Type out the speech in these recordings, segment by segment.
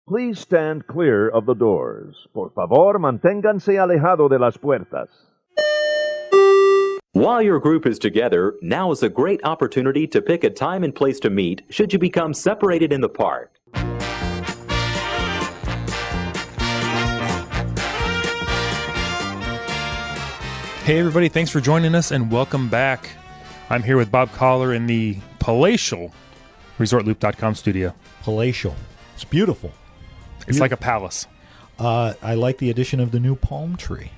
Please stand clear of the doors. Por favor, manténganse alejado de las puertas. While your group is together, now is a great opportunity to pick a time and place to meet should you become separated in the park. Hey everybody, thanks for joining us and welcome back. I'm here with Bob Collar in the palatial ResortLoop.com studio. Palatial. It's beautiful. It's like a palace. I like the addition of the new palm tree.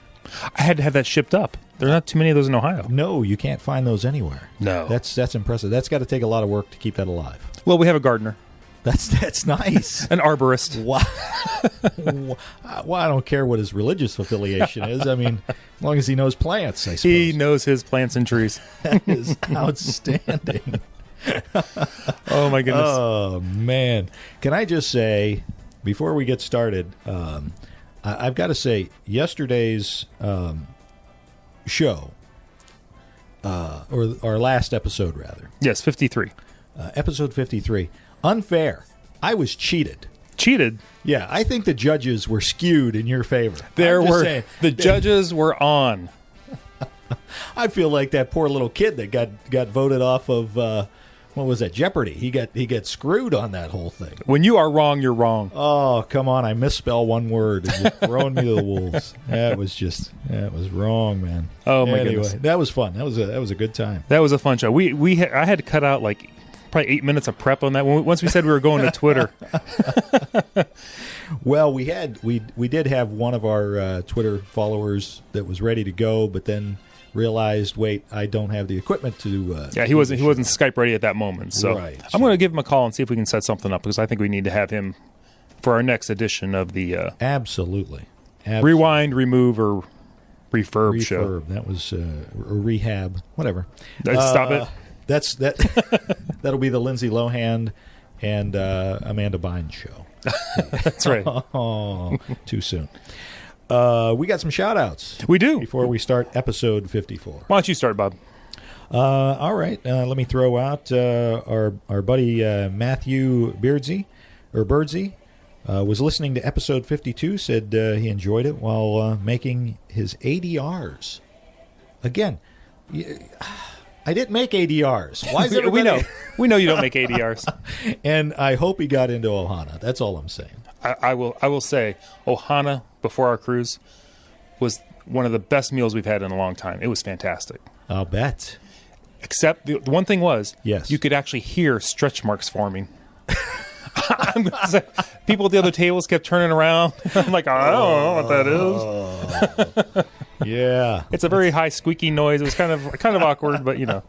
I had to have that shipped up. There are not too many of those in Ohio. No, you can't find those anywhere. No. That's impressive. That's got to take a lot of work to keep that alive. Well, we have a gardener. That's nice. An arborist. Wow. Well, I don't care what his religious affiliation is. I mean, as long as he knows plants, I suppose. He knows his plants and trees. That is outstanding. Oh, my goodness. Oh, man. Can I just say, before we get started, I've got to say, yesterday's show, or our last episode, rather. Yes, 53. Episode 53. Unfair. I was cheated. Cheated? Yeah, I think the judges were skewed in your favor. The judges were on. I feel like that poor little kid that got voted off of what was that, Jeopardy. He got screwed on that whole thing. When you are wrong, you're wrong. Oh, come on! I misspell one word and you're throwing me to the wolves. That was wrong, man. Oh my goodness, that was fun. That was a good time. That was a fun show. I had to cut out like probably 8 minutes of prep on that. Once we said we were going to Twitter. Well, we did have one of our Twitter followers that was ready to go, but then realized, wait, I don't have the equipment to. Yeah, he wasn't Skype ready at that moment. So right, I'm going to give him a call and see if we can set something up because I think we need to have him for our next edition of the absolutely rewind, remove, or refurb show. That was rehab, whatever. Stop it. That'll be the Lindsay Lohan and Amanda Bynes show. That's right. Oh, too soon. We got some shout-outs. We do. Before we start episode 54. Why don't you start, Bob? All right. Let me throw out our buddy Matthew Birdsey was listening to episode 52, said he enjoyed it while making his ADRs. Again, I didn't make ADRs. Why is everybody... We know you don't make ADRs. And I hope he got into Ohana. That's all I'm saying. I will say, Ohana, before our cruise, was one of the best meals we've had in a long time. It was fantastic. I'll bet. Except the one thing was, yes, you could actually hear stretch marks forming. I'm going to say, people at the other tables kept turning around. I'm like, I don't know what that is. Yeah. It's a very high squeaky noise. It was kind of awkward, but you know.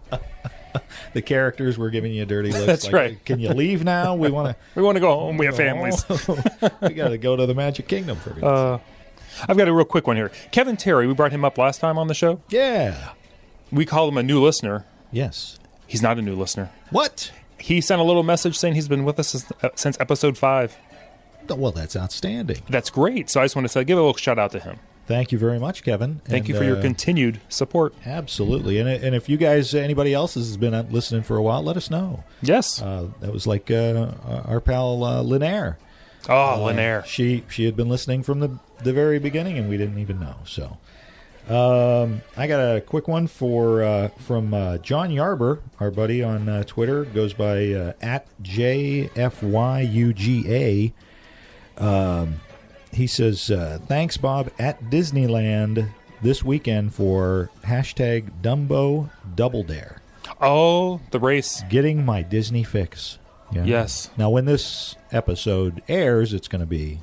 The characters were giving you dirty looks. That's like, right. Can you leave now? We want to go home. We have families. We got to go to the Magic Kingdom for goodness. I've got a real quick one here. Kevin Terry, we brought him up last time on the show. Yeah. We call him a new listener. Yes. He's not a new listener. What? He sent a little message saying he's been with us since episode 5. Well, that's outstanding. That's great. So I just want to say, give a little shout out to him. Thank you very much, Kevin. Thank you for your continued support. Absolutely. And if you guys, anybody else has been listening for a while, let us know. Yes. That was like our pal Linaire. Oh, Linaire. She had been listening from the very beginning, and we didn't even know. So I got a quick one from John Yarber, our buddy on Twitter. Goes by at JFYUGA. He says, thanks, Bob, at Disneyland this weekend for hashtag Dumbo Double Dare. Oh, the race. Getting my Disney fix. Yeah. Yes. Now, when this episode airs, it's going to be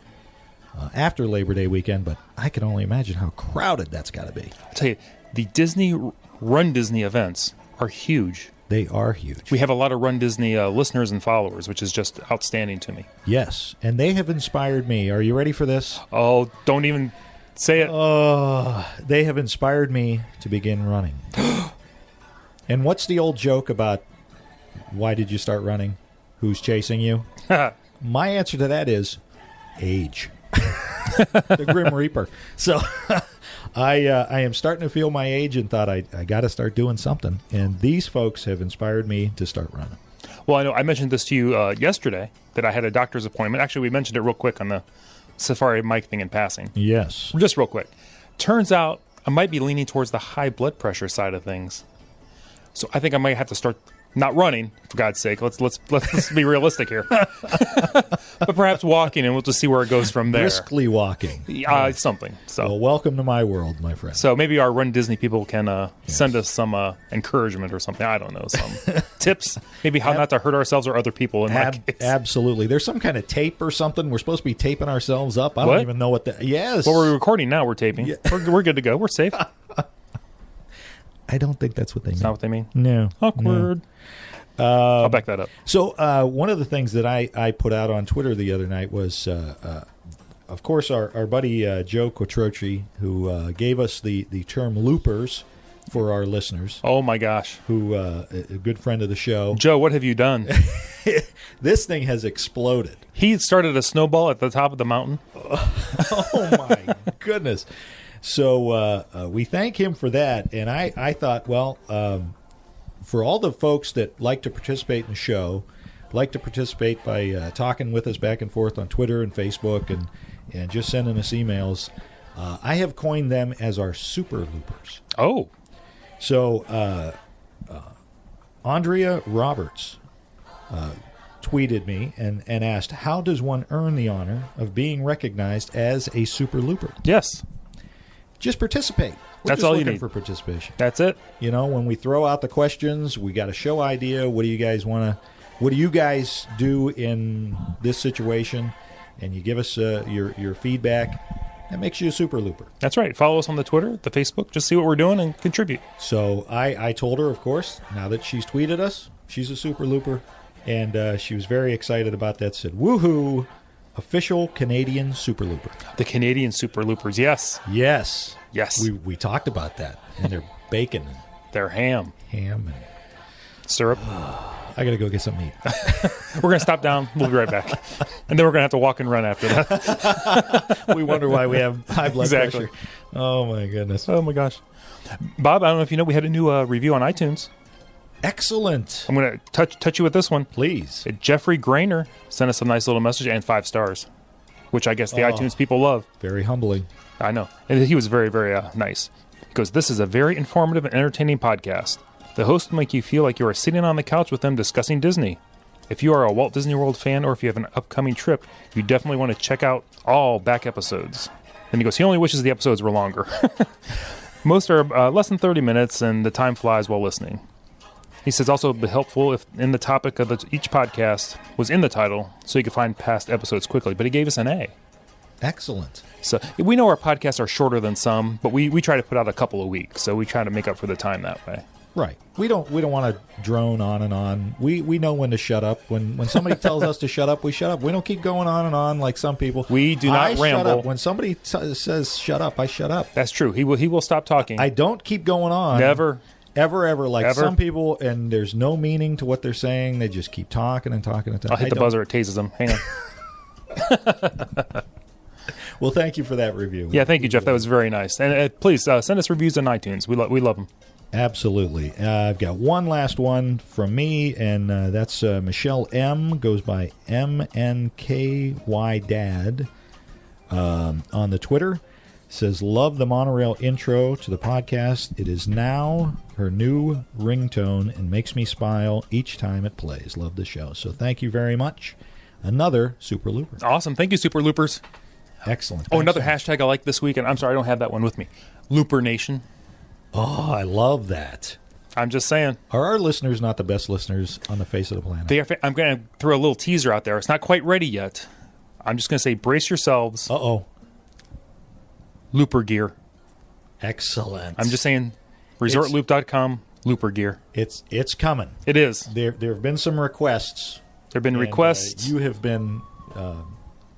after Labor Day weekend, but I can only imagine how crowded that's got to be. I'll tell you, the Run Disney events are huge. They are huge. We have a lot of Run Disney listeners and followers, which is just outstanding to me. Yes, and they have inspired me. Are you ready for this? Oh, don't even say it. They have inspired me to begin running. And what's the old joke about why did you start running? Who's chasing you? My answer to that is age. The Grim Reaper. So I am starting to feel my age and thought I got to start doing something. And these folks have inspired me to start running. Well, I know I mentioned this to you yesterday that I had a doctor's appointment. Actually, we mentioned it real quick on the Safari mic thing in passing. Yes. Just real quick. Turns out I might be leaning towards the high blood pressure side of things. So I think I might have to start not running, for God's sake. Let's be realistic here. But perhaps walking, and we'll just see where it goes from there. Briskly walking. Something. So. Well, welcome to my world, my friend. So maybe our Run Disney people can send us some encouragement or something. I don't know, some tips. Maybe how not to hurt ourselves or other people in my case. Absolutely. There's some kind of tape or something. We're supposed to be taping ourselves up. I What? don't even know what that... Yes. Well, we're recording now. We're taping. Yeah. We're good to go. We're safe. I don't think that's what they mean. That's not what they mean? No. Awkward. I'll back that up. So one of the things that I put out on Twitter the other night was, of course, our buddy Joe Quattrochi, who gave us the term loopers for our listeners. Oh, my gosh. Who a good friend of the show. Joe, what have you done? This thing has exploded. He started a snowball at the top of the mountain. Oh, my goodness. So we thank him for that. And I thought, well... for all the folks that like to participate in the show, like to participate by talking with us back and forth on Twitter and Facebook and just sending us emails, I have coined them as our super loopers. Oh. So Andrea Roberts tweeted me and asked, how does one earn the honor of being recognized as a super looper? Yes. Just participate. That's all you looking need for participation. That's it. You know, when we throw out the questions, we got a show idea. What do you guys want to? What do you guys do in this situation? And you give us your feedback. That makes you a super looper. That's right. Follow us on the Twitter, the Facebook. Just see what we're doing and contribute. So I told her, of course, now that she's tweeted us, she's a super looper, and she was very excited about that. Said, "Woohoo! Official Canadian super looper." The Canadian super loopers. Yes. Yes. Yes. We talked about that, and they're bacon and They're ham. And syrup. I got to go get something to eat. We're going to stop down. We'll be right back. And then we're going to have to walk and run after that. We wonder why we have high blood Exactly. pressure. Oh, my goodness. Oh, my gosh. Bob, I don't know if you know, we had a new review on iTunes. Excellent. I'm going to touch you with this one. Please. Jeffrey Grainer sent us a nice little message and 5 stars, which I guess the iTunes people love. Very humbling. I know. And he was very, very nice. He goes, "This is a very informative and entertaining podcast. The host will make you feel like you are sitting on the couch with them discussing Disney. If you are a Walt Disney World fan or if you have an upcoming trip, you definitely want to check out all back episodes." Then he goes, he only wishes the episodes were longer. Most are less than 30 minutes, and the time flies while listening. He says also it would be helpful if in the topic of each podcast was in the title so you could find past episodes quickly. But he gave us an A. Excellent. So we know our podcasts are shorter than some, but we try to put out a couple a week. So we try to make up for the time that way. Right. We don't want to drone on and on. We know when to shut up. When somebody tells us to shut up, we shut up. We don't keep going on and on like some people. We do not ramble. Shut up. When somebody says shut up, I shut up. That's true. He will stop talking. I don't keep going on. Never. Ever. Like Ever. some people, and there's no meaning to what they're saying. They just keep talking and talking and talking. I'll hit the buzzer. It tases him. Hang on. Well, thank you for that review. Yeah, thank you, Jeff. That was very nice. And please send us reviews on iTunes. We love them. Absolutely. I've got one last one from me, and that's Michelle M. Goes by MNKY Dad on the Twitter. Says, "Love the monorail intro to the podcast. It is now her new ringtone and makes me smile each time it plays. Love the show." So thank you very much. Another Super Looper. Awesome. Thank you, Super Loopers. Excellent. Oh, another Thanks. hashtag I like this week, and I'm sorry I don't have that one with me. Looper Nation. Oh, I love that. I'm just saying. Are our listeners not the best listeners on the face of the planet? They are. I'm going to throw a little teaser out there. It's not quite ready yet. I'm just going to say brace yourselves. Uh-oh. Looper gear. Excellent. I'm just saying ResortLoop.com, Looper gear. It's coming. It is. There have been some requests. There have been requests. You have been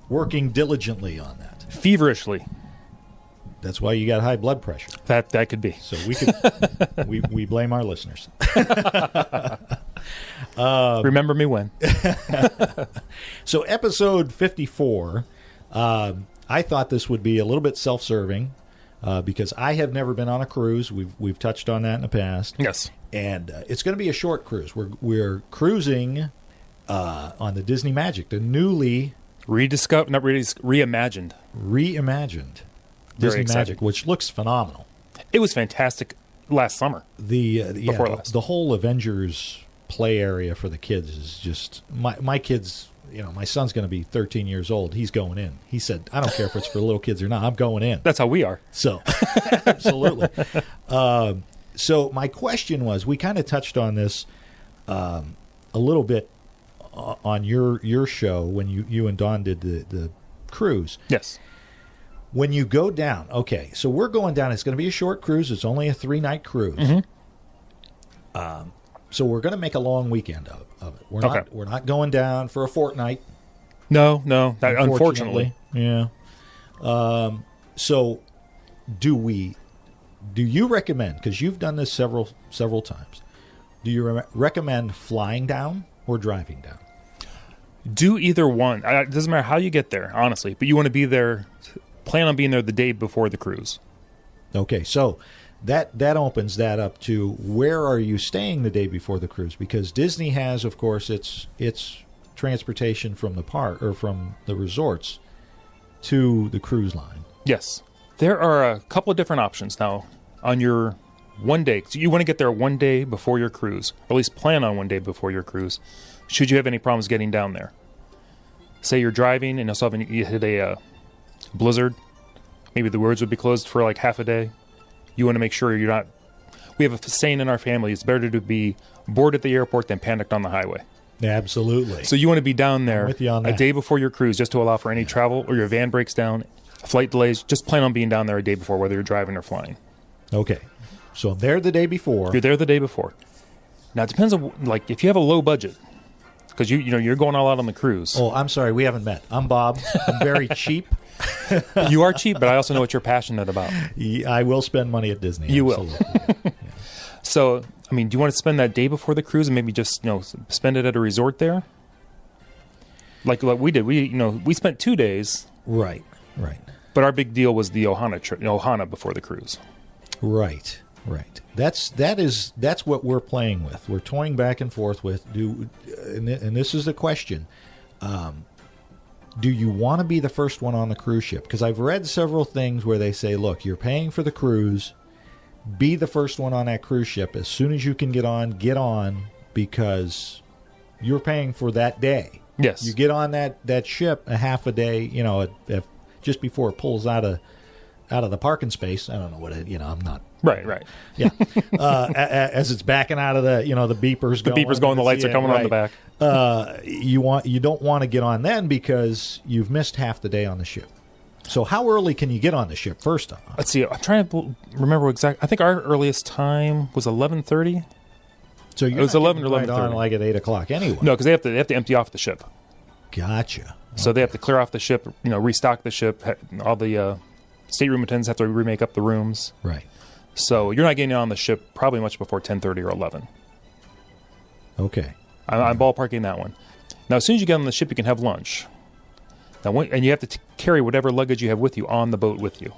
working diligently on that. Feverishly. That's why you got high blood pressure. That could be. So we could we blame our listeners. Remember me when. So episode 54, I thought this would be a little bit self-serving because I have never been on a cruise. We've touched on that in the past. Yes. And it's going to be a short cruise. We're cruising on the Disney Magic, the newly reimagined Disney Magic, which looks phenomenal. It was fantastic last summer. The whole Avengers play area for the kids is just my kids. My son's going to be 13 years old. He's going in. He said, "I don't care if it's for little kids or not. I'm going in." That's how we are. So, absolutely. So my question was, we kind of touched on this a little bit on your show when you and Don did the cruise. Yes. When you go down, okay, so we're going down. It's going to be a short cruise. It's only a 3-night cruise. Mm-hmm. So we're going to make a long weekend of it. We're not going down for a fortnight. No, unfortunately. Yeah. So do you recommend, because you've done this several times, do you recommend flying down or driving down? Do either one. It doesn't matter how you get there, honestly, but you want to be there, plan on being there the day before the cruise. Okay, so that opens that up to where are you staying the day before the cruise? Because Disney has, of course, its transportation from the park or from the resorts to the cruise line. Yes. There are a couple of different options now on your one day. So you want to get there one day before your cruise, or at least plan on one day before your cruise, should you have any problems getting down there. Say you're driving and you hit a blizzard. Maybe the roads would be closed for like half a day. You want to make sure you're not... We have a saying in our family, it's better to be bored at the airport than panicked on the highway. Absolutely. So you want to be down there a day before your cruise just to allow for any travel, or your van breaks down, flight delays. Just plan on being down there a day before, whether you're driving or flying. Okay. So I'm there the day before. You're there the day before. Now, it depends on, like, if you have a low budget, because you're going all out on the cruise. Oh, I'm sorry. We haven't met. I'm Bob. I'm very cheap. You are cheap, but I also know what you're passionate about. I will spend money at Disney. You will. Yeah. So, I mean, do you want to spend that day before the cruise and maybe just, spend it at a resort there? Like we did. We spent 2 days. Right. But our big deal was the Ohana before the cruise. Right. That's what we're playing with. We're toying back and forth with. And this is the question. Do you want to be the first one on the cruise ship? Because I've read several things where they say, look, you're paying for the cruise. Be the first one on that cruise ship. As soon as you can get on, because you're paying for that day. Yes. You get on that ship a half a day, just before it pulls out of the parking space. I don't know what I'm not. Right. Yeah. As it's backing out of the beepers going. The beepers going, the lights are coming on the back. You don't want to get on then because you've missed half the day on the ship. So how early can you get on the ship first off? Let's see. I'm trying to remember exactly. I think our earliest time was 11:30. So it was 11 or 11:30. On like at 8 o'clock anyway. No, because they have to empty off the ship. Gotcha. So they have to clear off the ship, restock the ship. All the stateroom attendants have to remake up the rooms. Right. So you're not getting on the ship probably much before 10:30 or 11. Okay. I'm ballparking that one. Now, as soon as you get on the ship, you can have lunch. Now, and you have to carry whatever luggage you have with you on the boat with you.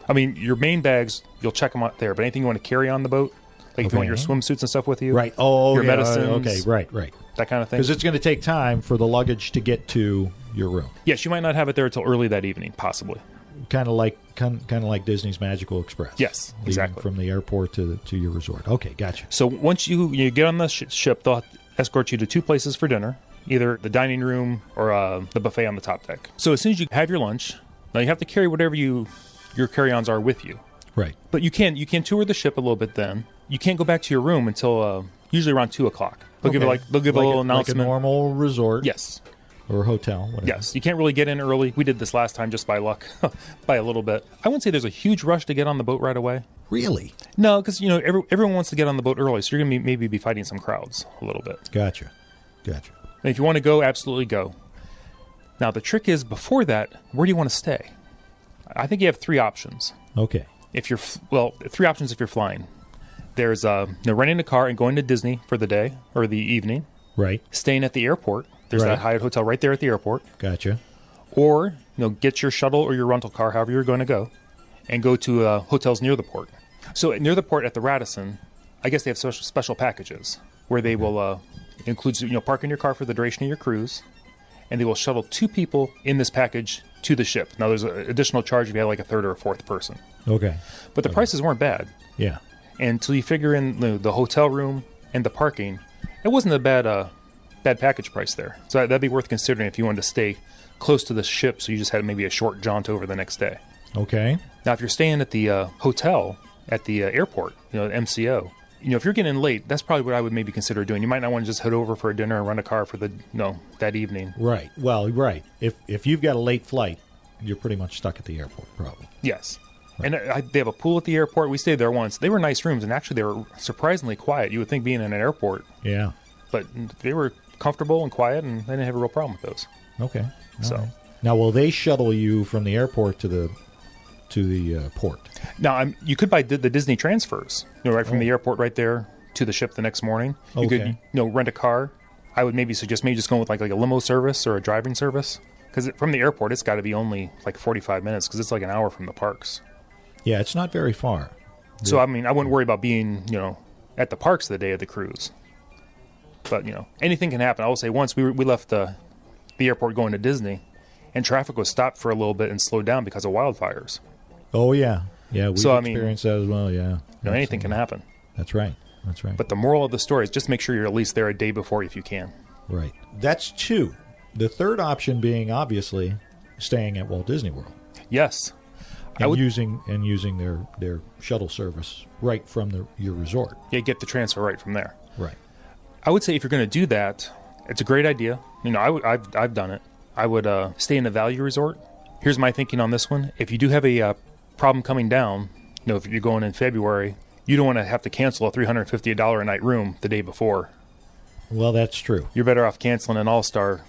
I mean, your main bags, you'll check them out there, but anything you want to carry on the boat, like if you want your swimsuits and stuff with you. Right. Oh, your medicines. Okay, right. That kind of thing. Because it's going to take time for the luggage to get to your room. Yes, you might not have it there until early that evening, possibly. Kind of like Disney's Magical Express. Yes, exactly. From the airport to your resort. Okay, gotcha. So once you get on the ship, they'll escort you to 2 places for dinner, either the dining room or the buffet on the top deck. So as soon as you have your lunch, now you have to carry whatever your carry-ons are with you. Right. But you can tour the ship a little bit then. You can't go back to your room until usually around 2 o'clock. They'll give a little announcement. Like a normal resort. Yes. Or hotel, whatever. Yes, you can't really get in early. We did this last time just by luck, by a little bit. I wouldn't say there's a huge rush to get on the boat right away. Really? No, because everyone wants to get on the boat early, so you're going to maybe be fighting some crowds a little bit. Gotcha. And if you want to go, absolutely go. Now, the trick is, before that, where do you want to stay? I think you have 3 options. Okay. 3 options if you're flying. There's renting a car and going to Disney for the day or the evening. Right. Staying at the airport. There's that Hyatt hotel right there at the airport. Gotcha. Or, get your shuttle or your rental car, however you're going to go, and go to hotels near the port. So near the port at the Radisson, I guess they have special packages where they will It includes, parking your car for the duration of your cruise, and they will shuttle 2 people in this package to the ship. Now, there's an additional charge if you have like a third or a fourth person. Okay. But the prices weren't bad. Yeah. And until you figure in the hotel room and the parking, it wasn't a bad package price there. So that'd be worth considering if you wanted to stay close to the ship, so you just had maybe a short jaunt over the next day. Okay. Now, if you're staying at the hotel at the airport, MCO, if you're getting in late, that's probably what I would maybe consider doing. You might not want to just head over for a dinner and rent a car for that evening. Right. Well, right. If you've got a late flight, you're pretty much stuck at the airport, probably. Yes. Right. And they have a pool at the airport. We stayed there once. They were nice rooms, and actually they were surprisingly quiet. You would think being in an airport. Yeah. But they were comfortable and quiet, and they didn't have a real problem with those. Okay. So right. Now, will they shuttle you from the airport to the port? Now, you could buy the Disney transfers, right from the airport right there to the ship the next morning. You could, rent a car. I would maybe suggest just going with like a limo service or a driving service. Because from the airport, it's got to be only like 45 minutes because it's like an hour from the parks. Yeah, it's not very far. So, I wouldn't worry about being, at the parks the day of the cruise. But, anything can happen. I will say once we left the airport going to Disney, and traffic was stopped for a little bit and slowed down because of wildfires. Oh, yeah. Yeah, we've experienced that as well, yeah. Anything can happen. That's right. That's right. But the moral of the story is just make sure you're at least there a day before if you can. Right. That's 2. The third option being, obviously, staying at Walt Disney World. Yes. And using their shuttle service right from your resort. Yeah, get the transfer right from there. Right. I would say if you're going to do that, it's a great idea. I've done it. I would stay in a value resort. Here's my thinking on this one. If you do have a problem coming down, if you're going in February, you don't want to have to cancel a $350 a night room the day before. Well, that's true. You're better off canceling an all-star.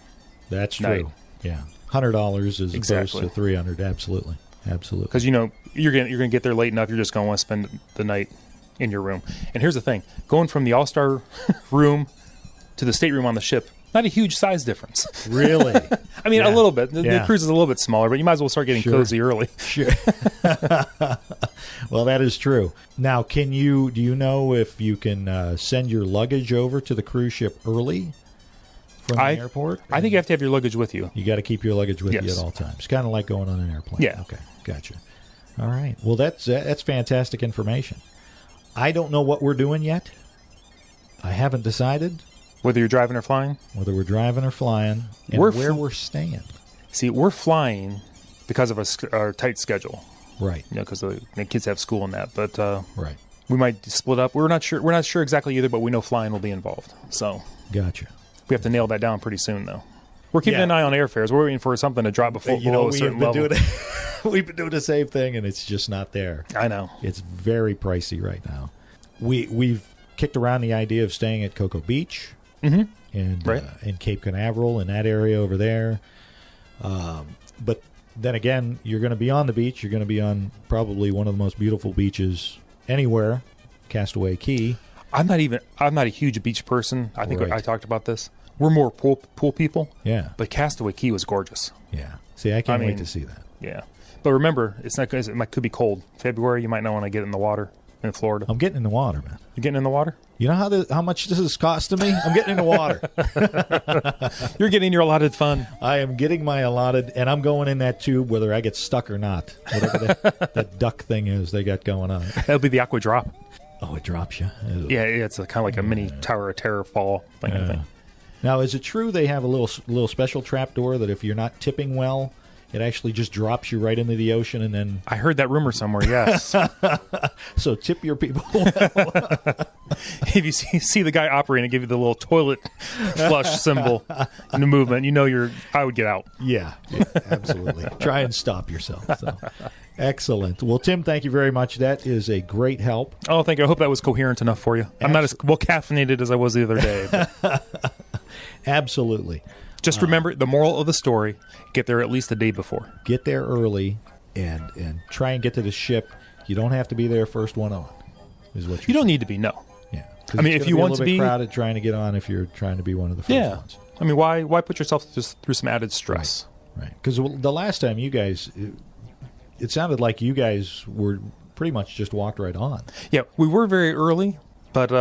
That's true. Night. Yeah, $100 as opposed to $300. Absolutely. Because you're gonna get there late enough. You're just gonna want to spend the night in your room. And here's the thing: going from the all-star room to the stateroom on the ship, not a huge size difference. Really? A little bit. The cruise is a little bit smaller, but you might as well start getting cozy early. Sure. Well, that is true. Now, do you know if you can send your luggage over to the cruise ship early from the airport? I think you have to have your luggage with you. You got to keep your luggage with you at all times. Kind of like going on an airplane. Yeah. Okay. Gotcha. All right. Well, that's fantastic information. I don't know what we're doing yet. I haven't decided. Whether you're driving or flying? Whether we're driving or flying, and where we're staying. See, we're flying because of our tight schedule. Right. Because the kids have school and that. But right. We might split up. We're not sure exactly either, but we know flying will be involved. So gotcha. We have to nail that down pretty soon, though. We're keeping an eye on airfares. We're waiting for something to drop below a certain level. We've been doing the same thing, and it's just not there. I know. It's very pricey right now. We've kicked around the idea of staying at Cocoa Beach and in Cape Canaveral in that area over there. But then again, you're going to be on the beach. You're going to be on probably one of the most beautiful beaches anywhere, Castaway Cay. I'm not a huge beach person. I think I talked about this. We're more pool people. Yeah. But Castaway Cay was gorgeous. Yeah. See, I can't wait to see that. Yeah. But remember, it's not because it could be cold. February, you might not want to get in the water in Florida. I'm getting in the water, man. You getting in the water? You know how much this is costing me? I'm getting in the water. You're getting your allotted fun. I am getting my allotted, and I'm going in that tube whether I get stuck or not. Whatever that duck thing is they got going on. That'll be the aqua drop. Oh, it drops you? Ew. Yeah, it's kind of like a mini Tower of Terror fall thing. I think. Now, is it true they have a little special trap door that if you're not tipping well, it actually just drops you right into the ocean and then... I heard that rumor somewhere, yes. So tip your people. If you see the guy operating, give you the little toilet flush symbol in the movement, I would get out. Yeah, absolutely. Try and stop yourself. So. Excellent. Well, Tim, thank you very much. That is a great help. Oh, thank you. I hope that was coherent enough for you. I'm not as well caffeinated as I was the other day. Absolutely. Just remember, the moral of the story, get there at least a day before. Get there early and try and get to the ship. You don't have to be there first one on, is what you don't need to be, no. Yeah. If you want to be crowded trying to get on if you're trying to be one of the first ones. Why put yourself just through some added stress? Right. Because the last time you guys, it sounded like you guys were pretty much just walked right on. Yeah, we were very early, but...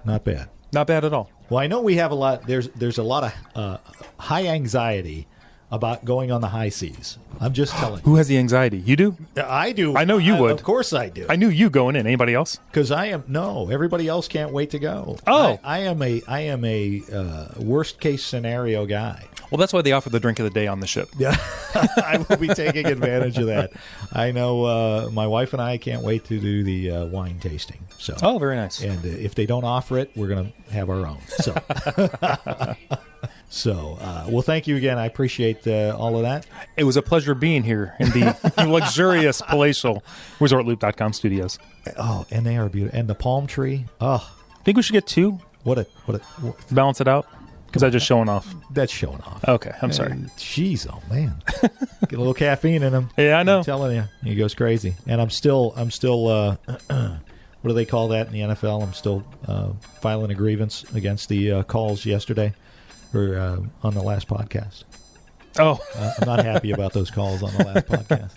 not bad. Not bad at all. Well, I know we have a lot. There's a lot of high anxiety about going on the high seas. I'm just telling you. Who has the anxiety? You do? I do. I know you would. Of course I do. I knew you going in. Anybody else? Because everybody else can't wait to go. Oh. I am a worst case scenario guy. Well, that's why they offer the drink of the day on the ship. Yeah, I will be taking advantage of that. I know my wife and I can't wait to do the wine tasting. So, Oh, very nice. and if they don't offer it, we're going to have our own. So, well, thank you again. I appreciate all of that. It was a pleasure being here in the luxurious palatial ResortLoop.com studios. Oh, and they are beautiful. And the palm tree. Oh, Think we should get two? what a Balance it out? Because I'm just showing off. that's showing off. Okay, I'm sorry. Jeez, oh man, get a little caffeine in him. Yeah, I know. I'm telling you, he goes crazy. And I'm still. What do they call that in the NFL? I'm still filing a grievance against the calls yesterday, or on the last podcast. Oh, I'm not happy about those calls on the last podcast.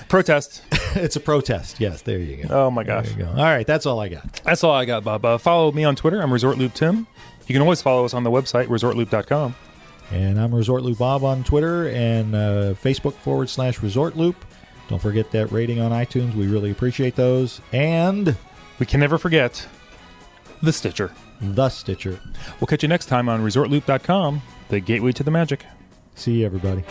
protest. It's a protest. Yes, there you go. Oh, my gosh. There you go. All right, that's all I got. That's all I got, Bob. Follow me on Twitter. I'm ResortLoopTim. You can always follow us on the website, ResortLoop.com. And I'm ResortLoop Bob on Twitter and Facebook /ResortLoop. Don't forget that rating on iTunes. We really appreciate those. And We can never forget the Stitcher. the Stitcher. We'll catch you next time on ResortLoop.com, the gateway to the magic. See you, everybody.